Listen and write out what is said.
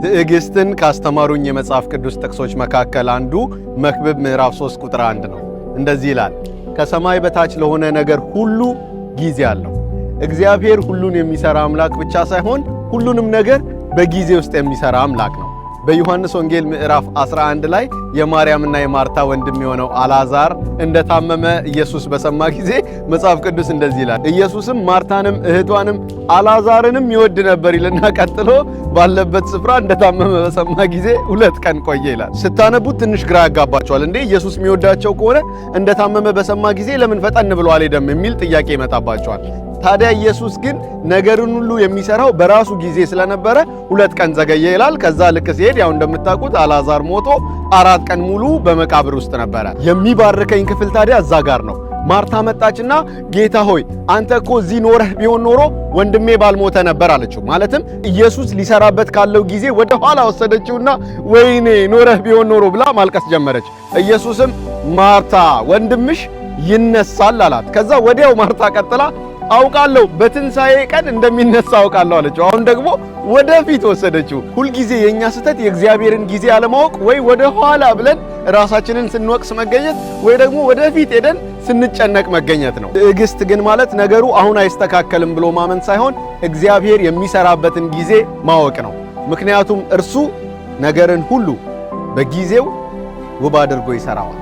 ትዕግስትን ካስተማሩኝ የመጽሐፍ ቅዱስ ጥቅሶች መካከል አንዱ መክብብ ምዕራፍ 3 ቁጥር 1 ነው። እንደዚህ ይላል፣ ከሰማይ በታች ለሆነ ነገር ሁሉ ጊዜ አለው። እግዚአብሔር ሁሉን የሚሰራ አምላክ ብቻ ሳይሆን ሁሉንም ነገር በጊዜ ውስጥ የሚሰራ አምላክ ነው። በዮሐንስ ወንጌል ምዕራፍ 11 ላይ የማርያምና የማርታ ወንድም የሆነው አልዓዛር እንደታመመ ኢየሱስ በሰማ ጊዜ መጽሐፍ ቅዱስ እንደዚህ ይላል፣ ኢየሱስም ማርታንም እህቷንም አልዓዛርንም ይወድ ነበር ይልና ቀጥሎ ባለበት ስፍራ እንደታመመ በሰማ ጊዜ 2 ቀን ቆየ ይላል። ስታነቡት ትንሽ ግራ ያጋባቸዋል። እንዴ ኢየሱስ የሚወዳቸው ከሆነ እንደታመመ በሰማ ጊዜ ለምን ፈጠን ብሎ አልሄደም የሚል ጥያቄ ይመጣባቸዋል። ታዲያ ኢየሱስ ግን ነገርን ሁሉ የሚሰራው በራሱ ጊዜ ስለነበረ 2 ቀን ዘገየ ይላል። ከዛ ልክ ሲሄድ ያው እንደምታውቁት አልዓዛር ሞቶ 4 ቀን ሙሉ በመቃብር ውስጥ ነበረ። የሚባርከኝ ክፍል ታዲያ እዛ ጋር ነው። ማርታ መጣችና ጌታ ሆይ አንተ እኮ እዚህ ኖረህ ቢሆን ኖሮ ወንድሜ ባልሞተ ነበር አለችው። ማለትም ኢየሱስ ሊሰራበት ካለው ጊዜ ወደ ኋላ ወሰደችውና ወይኔ ኖረህ ቢሆን ኖሮ ብላ ማልቀስ ጀመረች። ኢየሱስም ማርታ ወንድምሽ ይነሳል አላት። ከዛ ወዲያው ማርታ ቀጥላ አውቃለሁ በትንሣኤ ቀን እንደሚነሳ አውቃለሁ አለችው። አሁን ደግሞ ወደፊት ወሰደችው። ሁልጊዜ የኛ ስህተት የእግዚአብሔርን ጊዜ አለማወቅ፣ ወይ ወደ ኋላ ብለን ራሳችንን ስንወቅስ መገኘት፣ ወይ ደግሞ ወደፊት ሄደን ስንጨነቅ መገኘት ነው። ትዕግስት ግን ማለት ነገሩ አሁን አይስተካከልም ብሎ ማመን ሳይሆን እግዚአብሔር የሚሰራበትን ጊዜ ማወቅ ነው። ምክንያቱም እርሱ ነገርን ሁሉ በጊዜው ውብ አድርጎ ይሰራዋል።